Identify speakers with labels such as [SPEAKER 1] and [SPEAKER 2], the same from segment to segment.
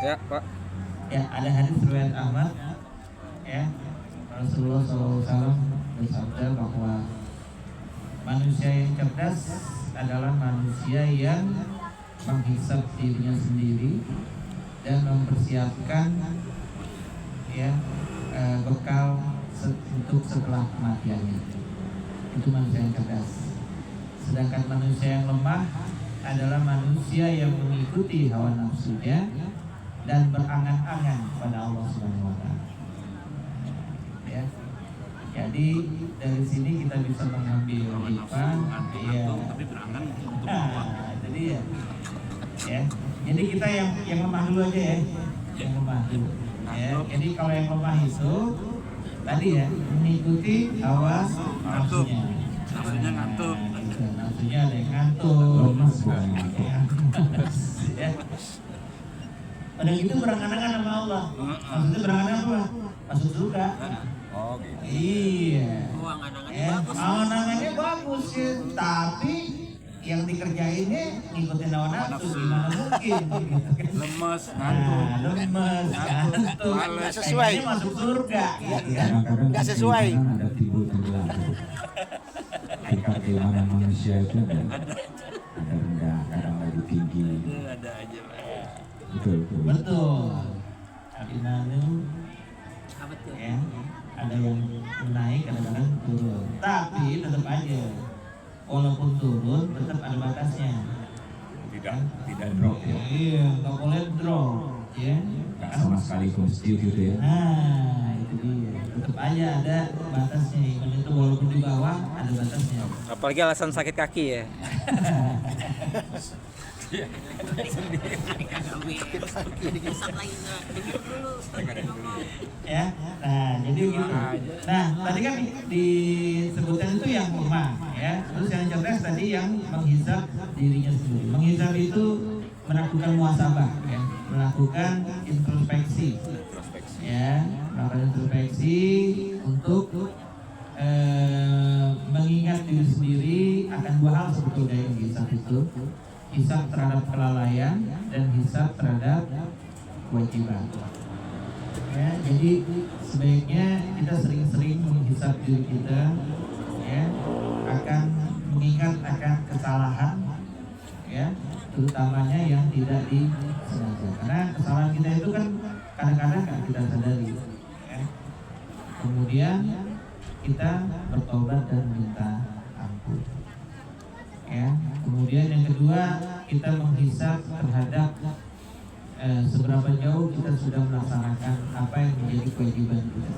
[SPEAKER 1] Ya, Pak.
[SPEAKER 2] Ya, ada hadis riwayat Ahmad, ya, Rasulullah SAW bersabda bahwa manusia yang cerdas adalah manusia yang menghisap dirinya sendiri dan mempersiapkan, ya, bekal untuk setelah kematiannya. Itu manusia yang cerdas. Sedangkan manusia yang lemah adalah manusia yang mengikuti hawa nafsunya dan berangan-angan pada Allah Subhanahu wa taala. Ya. Jadi dari sini kita bisa mengambil hikmah, ya. Jadi ya. Ya. Jadi kita yang lemah dulu aja ya. Yang lemah dulu. Ya. Jadi kalau yang lemah itu tadi ya mengikuti hawa nafsunya.
[SPEAKER 1] Nafsunya ngantuk.
[SPEAKER 2] Nafsunya ada yang ngantuk. Ya. Udah gitu berangan-angan sama Allah. Maksudnya berangan-angan apa? Masuk surga.
[SPEAKER 1] Oh, gitu.
[SPEAKER 2] Iya.
[SPEAKER 3] Angan-angannya bagus.
[SPEAKER 2] Angan-angannya bagus ya, tapi yang dikerjainnya ngikutin hawa nafsu gimana mungkin gitu kan.
[SPEAKER 1] Lemes,
[SPEAKER 2] Nah, lemes, ngantuk,
[SPEAKER 3] Nggak sesuai.
[SPEAKER 2] pengennya masuk surga gitu kan.
[SPEAKER 3] Nggak sesuai.
[SPEAKER 4] Ada timbul tenggelam. Kita keimanan manusia itu ada rendah, kadang lagi tinggi.
[SPEAKER 1] Ada aja, Pak.
[SPEAKER 4] Betul, betul.
[SPEAKER 2] Betul. Al-imanu,
[SPEAKER 3] Apa tuh?
[SPEAKER 2] ya, ada yang naik, kadang-kadang turun. Tapi tetap aja, walaupun turun, tetap ada batasnya.
[SPEAKER 4] Tidak drop ya.
[SPEAKER 2] Iya, nggak boleh drop, ya.
[SPEAKER 4] Nggak sama sekali positif gitu ya.
[SPEAKER 2] Nah, itu dia. Tetap aja ada batasnya. Iman itu walaupun di bawah ada batasnya.
[SPEAKER 1] Apalagi alasan sakit kaki ya.
[SPEAKER 2] Ya, nah jadi gitu. Nah, tadi kan disebutkan itu yang lemah, ya. Terus yang cerdas tadi yang menghisap dirinya sendiri. Menghisap itu melakukan muhasabah, ya, melakukan introspeksi, ya, melakukan introspeksi untuk mengingat diri sendiri akan dua hal sebetulnya yang dihisap itu. Hisap terhadap kelalaian dan hisap terhadap kewajiban. Ya, jadi sebaiknya kita sering-sering menghisap diri kita, ya, akan mengingat akan kesalahan, ya, terutamanya yang tidak disengaja. Karena kesalahan kita itu kan kadang-kadang kan kita sadari, ya. Kemudian kita bertobat dan minta ampun. Ya, kemudian yang kedua kita menghisap terhadap seberapa jauh kita sudah melaksanakan apa yang menjadi kewajiban kita,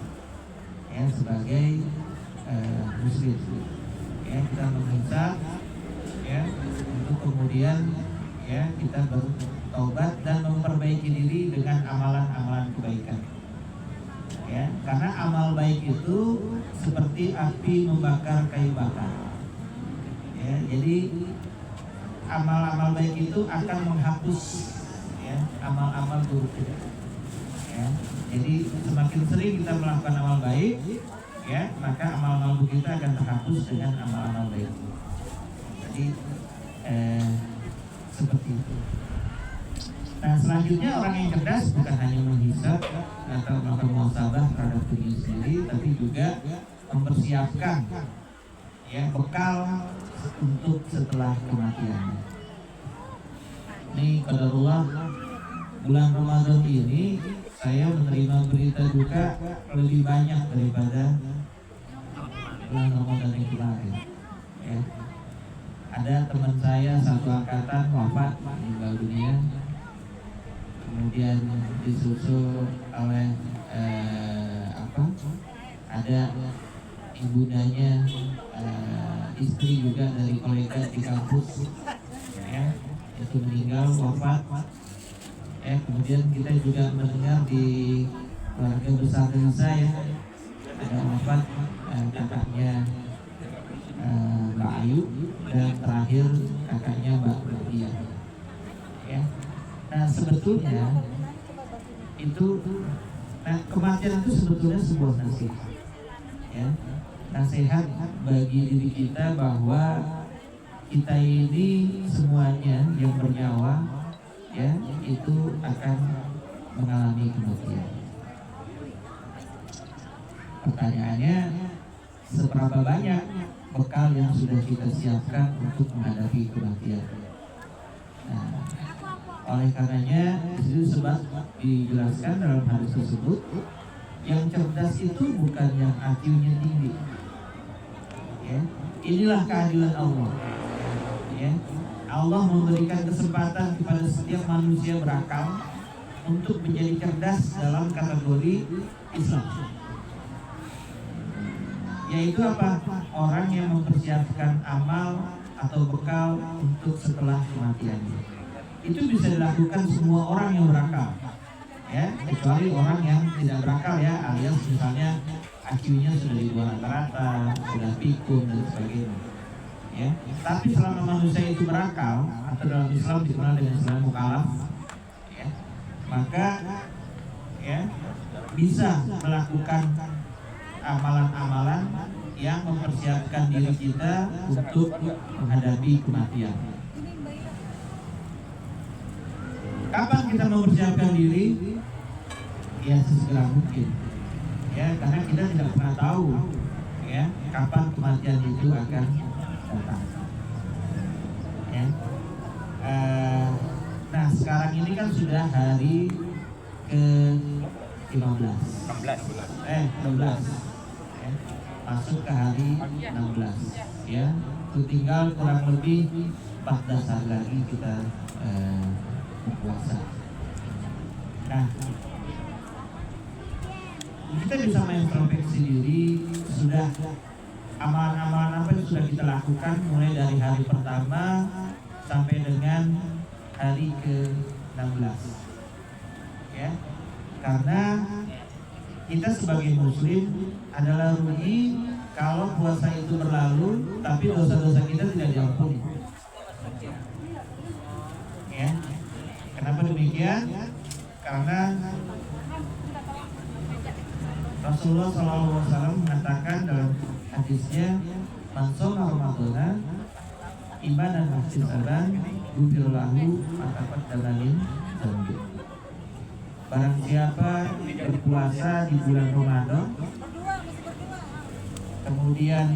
[SPEAKER 2] ya, sebagai muslim. Ya, kita menghisap, ya, untuk kemudian, ya, kita bertobat dan memperbaiki diri dengan amalan-amalan kebaikan. Ya, karena amal baik itu seperti api membakar kayu bakar. Ya, jadi amal-amal baik itu akan menghapus, ya, amal-amal buruk kita. Ya, jadi semakin sering kita melakukan amal baik, ya, maka amal-amal buruk kita akan terhapus dengan amal-amal baik. Jadi seperti itu. Nah, selanjutnya orang yang cerdas bukan hanya menghisap atau melakukan muhasabah terhadap diri sendiri, tapi juga mempersiapkan, ya, bekal untuk setelah kematian. Ini qadarullah, bulan Ramadan ini saya menerima berita duka lebih banyak daripada bulan Ramadan yang kemarin. Ya. Ada teman saya satu angkatan wafat, meninggal dunia. Kemudian disusul oleh ada ibundanya, istri juga dari kolega di kampus, ya, itu meninggal wafat. Ya, kemudian kita juga mendengar di keluarga besar saya ada wafat kakaknya Mbak Ayu dan terakhir kakaknya Mbak Bertia. Ya. Nah, sebetulnya itu, nah, kematian itu sebetulnya sebuah nasihat, ya, nasihat bagi diri kita bahwa kita ini semuanya yang bernyawa, ya, itu akan mengalami kematian. Pertanyaannya, seberapa banyak bekal yang sudah kita siapkan untuk menghadapi kematian? Nah, oleh karenanya disitu sebab dijelaskan dalam hadis tersebut, yang cerdas itu bukan yang IQ-nya tinggi. Ya, inilah keadilan Allah. Ya, Allah memberikan kesempatan kepada setiap manusia berakal untuk menjadi cerdas dalam kategori Islam. Yaitu apa? Orang yang mempersiapkan amal atau bekal untuk setelah kematiannya. Itu bisa dilakukan semua orang yang berakal, ya, kecuali orang yang tidak berakal, ya, alias misalnya IQ-nya sudah di bawah rata-rata, sudah pikun dan sebagainya. Ya, tapi selama manusia itu berakal, atau dalam Islam dikenal dengan istilah mukallaf, ya, maka ya bisa melakukan amalan-amalan yang mempersiapkan diri kita untuk menghadapi kematian. Kapan kita mempersiapkan diri? Ya, sesegera mungkin. Ya, karena kita tidak pernah tahu, ya, kapan kematian itu akan datang. Ya. Nah, sekarang ini kan sudah hari ke-15. 16. Ya. Masuk ke hari 16. Ya, itu tinggal kurang lebih 14 hari lagi kita berpuasa. Nah, kita bisa mengintrospeksi diri, sudah amalan-amalan apa yang sudah kita lakukan mulai dari hari pertama sampai dengan hari ke-16. Ya, karena kita sebagai muslim adalah rugi kalau puasa itu berlalu tapi dosa-dosa kita tidak diampuni. Ya. Kenapa demikian? Karena Rasulullah SAW mengatakan dalam hadisnya, "Man shoma Ramadhana imanan wa ihtisaban ghufira lahu ma taqaddama min dzambi." Barang siapa berpuasa di bulan Ramadan, kemudian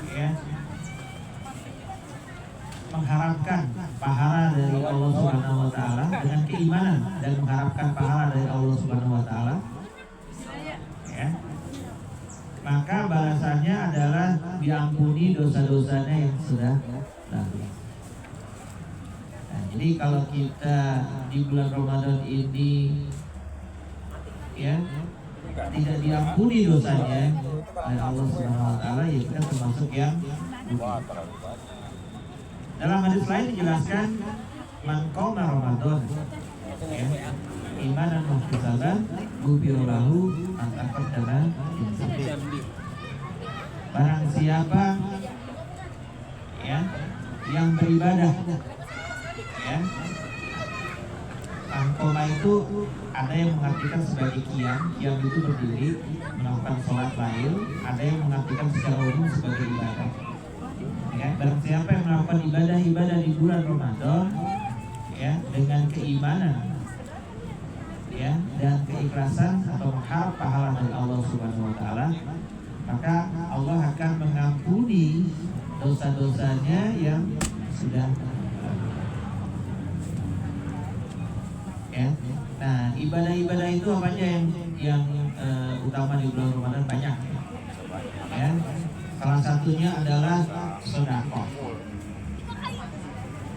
[SPEAKER 2] ya mengharapkan pahala dari Allah Subhanahu wa taala dengan keimanan dan mengharapkan pahala dari Allah Subhanahu wa taala, ya, maka balasannya adalah diampuni dosa-dosanya yang sudah lalu. Nah, jadi kalau kita di bulan Ramadan ini ya tidak diampuni dosanya oleh Allah Subhanahu wa taala, ya kita termasuk yang rugi. Dalam hadis lain dijelaskan, "Man qoma Ramadan ya imanan wa ihtisaban ghufira lahu ma taqaddama min dzambi." Barang siapa ya yang beribadah, ya, Qoma itu ada yang mengartikan sebagai qiyam itu berdiri melakukan sholat lail, ada yang mengartikan secara umum sebagai ibadah. Ya, barang siapa yang melakukan ibadah-ibadah di bulan Ramadan, ya, dengan keimanan, ya, dan keikhlasan atau mengharap pahala dari Allah Subhanahu wa taala, maka Allah akan mengampuni dosa-dosanya yang sudah ya. Nah, ibadah-ibadah itu apa aja yang utama di bulan Ramadan? Banyak, ya. Salah satunya adalah sedekah.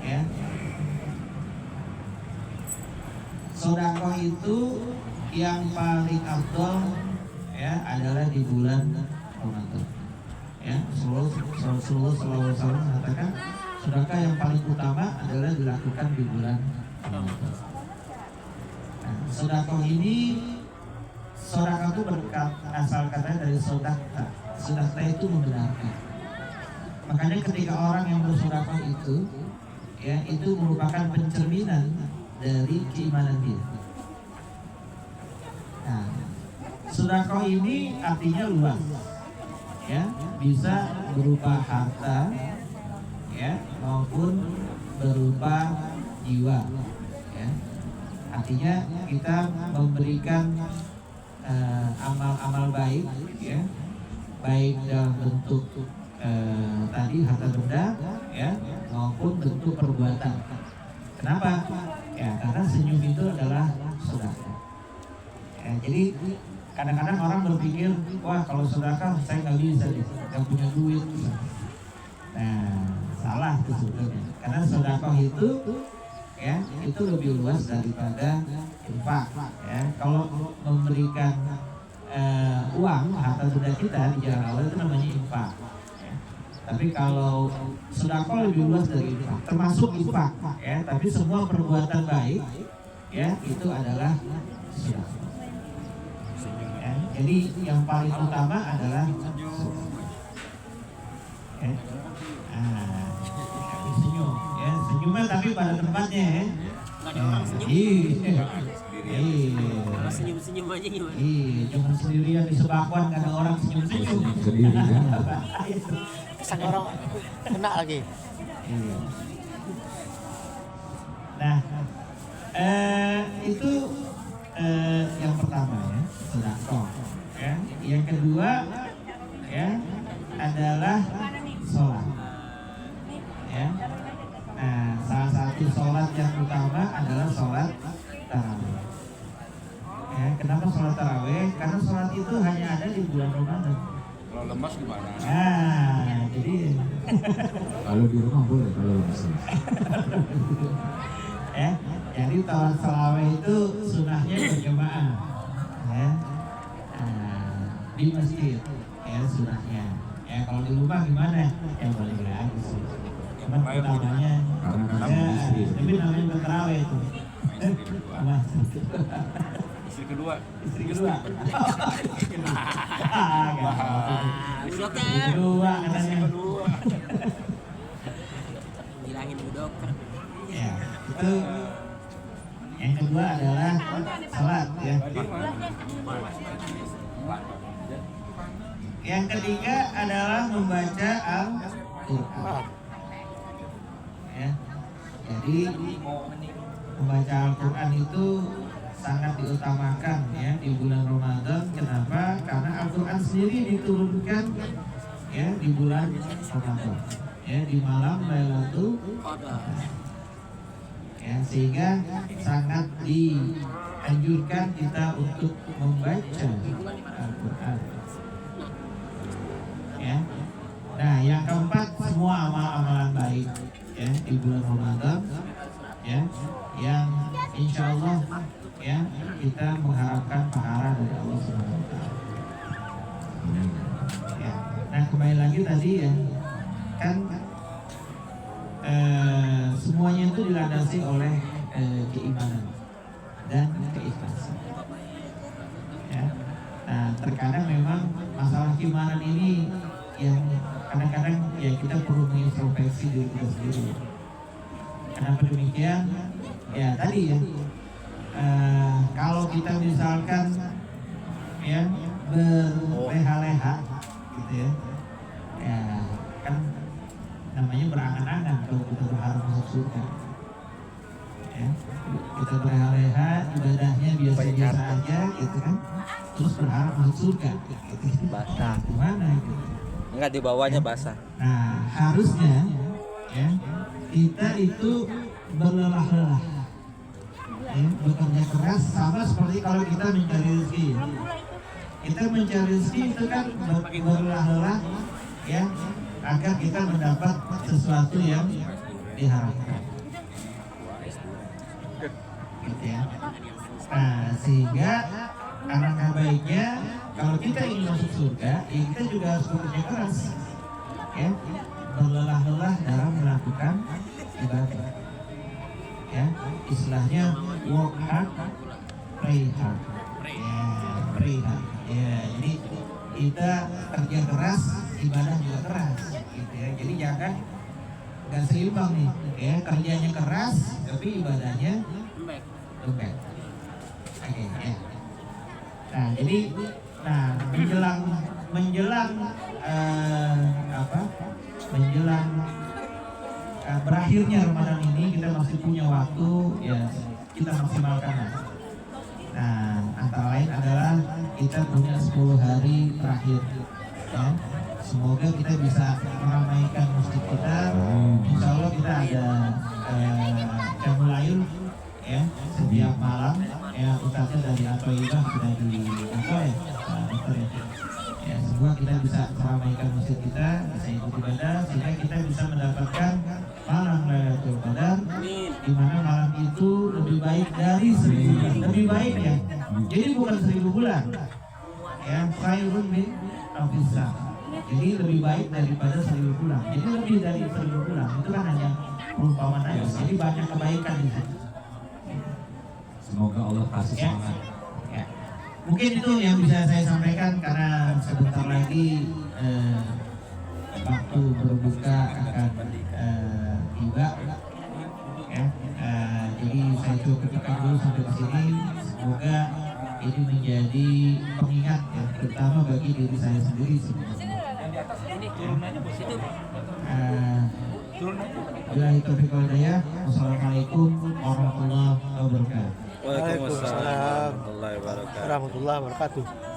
[SPEAKER 2] Ya. Sedekah itu yang paling afdal ya adalah di bulan Ramadan. Ya, Rasulullah SAW mengatakan sedekah yang paling utama adalah dilakukan di bulan Ramadan. Nah, sedekah ini, sedekah itu berkat asal katanya dari sedekah. Sedekah itu membenarkan. Makanya ketika orang yang bersedekah itu, ya, itu merupakan pencerminan dari keimanan dia. Nah, sedekah ini artinya luas, ya, bisa berupa harta, ya, maupun berupa jiwa, ya. Artinya kita memberikan amal-amal baik, ya, baik dalam bentuk tadi harta benda, ya, maupun bentuk perbuatan. Kenapa? Ya, karena senyum itu adalah sedekah. Ya, jadi kadang-kadang orang berpikir, wah kalau sedekah saya nggak bisa, nggak punya duit. Nah, salah itu sebetulnya. Karena sedekah itu, ya, itu lebih luas daripada infak. Ya, kalau memberikan uang harta benda kita di jalan Allah itu namanya infak. Ya. Tapi kalau sedekah lebih luas dari infak, termasuk infak. Ya, tapi semua perbuatan baik, ya, itu adalah sedekah. Ya, jadi yang paling utama adalah ya. Senyum, ya, senyumnya tapi pada tempatnya, ya.
[SPEAKER 3] Nggak ada orang senyum.
[SPEAKER 2] Iya.
[SPEAKER 3] Kalau senyum-senyum aja gimana?
[SPEAKER 2] Iya, cuma sendirian di sebakuan gak ada orang senyum-senyum.
[SPEAKER 4] Sendiri kan.
[SPEAKER 3] Kesan orang kena lagi.
[SPEAKER 2] Iya. Nah, itu yang pertama, ya, sedekah. Ya, yang kedua, ya, adalah sholat. Ya. Nah, salah satu sholat yang utama adalah sholat tarawih. Ya, kenapa sholat tarawih? Karena sholat itu hanya ada di bulan Ramadan.
[SPEAKER 1] Kalau lemas gimana?
[SPEAKER 2] Nah, jadi
[SPEAKER 4] Kalau di rumah boleh, kalau bisa.
[SPEAKER 2] ya, jadi sholat tarawih itu sunahnya berjamaah, ya, di masjid, ya, sunahnya. Ya, kalau di rumah gimana? Ya boleh-boleh aja sih. Cuman namanya, ya, tapi namanya bertarawih itu. Apa?
[SPEAKER 1] Istri kedua.
[SPEAKER 2] Istri kedua.
[SPEAKER 3] Dokter.
[SPEAKER 2] Istri kedua katanya.
[SPEAKER 3] Bilangin dulu dokter.
[SPEAKER 2] Ya, itu yang kedua adalah salat, ya. Yang ketiga adalah membaca Al-Quran. Ya, jadi membaca Al-Quran itu sangat diutamakan, ya, di bulan Ramadan. Kenapa? Karena Al-Quran sendiri diturunkan, ya, di bulan Ramadan, ya, di malam Lailatul Qadar. Ya, sehingga sangat dianjurkan kita untuk membaca Al-Quran. Ya. Nah, yang keempat, semua amal-amalan baik, ya, di bulan Ramadan, ya, yang insya Allah, ya, kita mengharapkan pahala dari Allah SWT. Ya. Nah, kembali lagi tadi, ya, kan semuanya itu dilandasi oleh keimanan dan keikhlasan. Ya. Nah, terkadang memang masalah keimanan ini yang kadang-kadang, ya, kita perlu mengintrospeksi diri kita sendiri. Kenapa demikian? Ya tadi, ya, kalau kita misalkan, ya, berleha-leha, gitu, ya, ya kan namanya berangan-angan kalau kita berharap masuk surga. Ya, kita berleha-leha, ibadahnya biasa-biasa aja, gitu kan, terus berharap masuk surga, gitu.
[SPEAKER 1] Basah.
[SPEAKER 2] Gimana gitu?
[SPEAKER 1] Enggak, di bawahnya basah.
[SPEAKER 2] Nah, harusnya, ya, kita itu berlelah-lelah, ya, bekerja keras, sama seperti kalau kita mencari rezeki. Kita mencari rezeki itu kan berlelah-lelah, ya, agar kita mendapat sesuatu yang diharapkan. Gitu, ya. Nah, sehingga alangkah baiknya kalau kita ingin masuk surga, ya, kita juga harus bekerja keras, ya, berlelah-lelah dalam melakukan ibadah. Ya, istilahnya work hard, play hard. Ya, play hard. Ya, jadi kita kerja keras, ibadah juga keras, gitu, ya. Jadi jangan nggak seimbang nih, ya, kerjanya keras tapi ibadahnya lembek. Oke, ya. Nah, jadi, nah, menjelang berakhirnya Ramadan ini, kita masih punya waktu, ya, kita maksimalkan. Nah, antara lain adalah kita punya 10 hari terakhir. Ya. Semoga kita bisa meramaikan masjid kita. Insya Allah kita ada Jamulail ya setiap malam. Ya, Ustaznya dari Atoibah sudah di ya, dokter ya. Ya, semoga kita bisa meramaikan masjid kita, bisa ikut ibadah, sehingga kita bisa mendapatkan malam Lailatul Qadar, di mana malam itu lebih baik dari 1000 bulan, lebih baik ya. Jadi bukan 1000 bulan, ya, khairun min alfis syahar. Jadi lebih baik daripada 1000 bulan. Jadi lebih dari 1000 bulan. Itu kan hanya perumpamaan aja. Jadi banyak kebaikan di situ.
[SPEAKER 4] Semoga Allah kasih
[SPEAKER 2] Ya.
[SPEAKER 4] semangat.
[SPEAKER 2] Ya. Mungkin itu yang bisa saya sampaikan karena sebentar lagi waktu berbuka akan tiba. Ya. Jadi saya cukupkan dulu sampai ke sini. Semoga ini menjadi pengingat ya, terutama bagi diri saya sendiri sebenarnya. Billahi taufiq wal hidayah. Wassalamualaikum warahmatullahi wabarakatuh.
[SPEAKER 1] Waalaikumsalam warahmatullahi wabarakatuh.
[SPEAKER 3] Warahmatullahi wabarakatuh.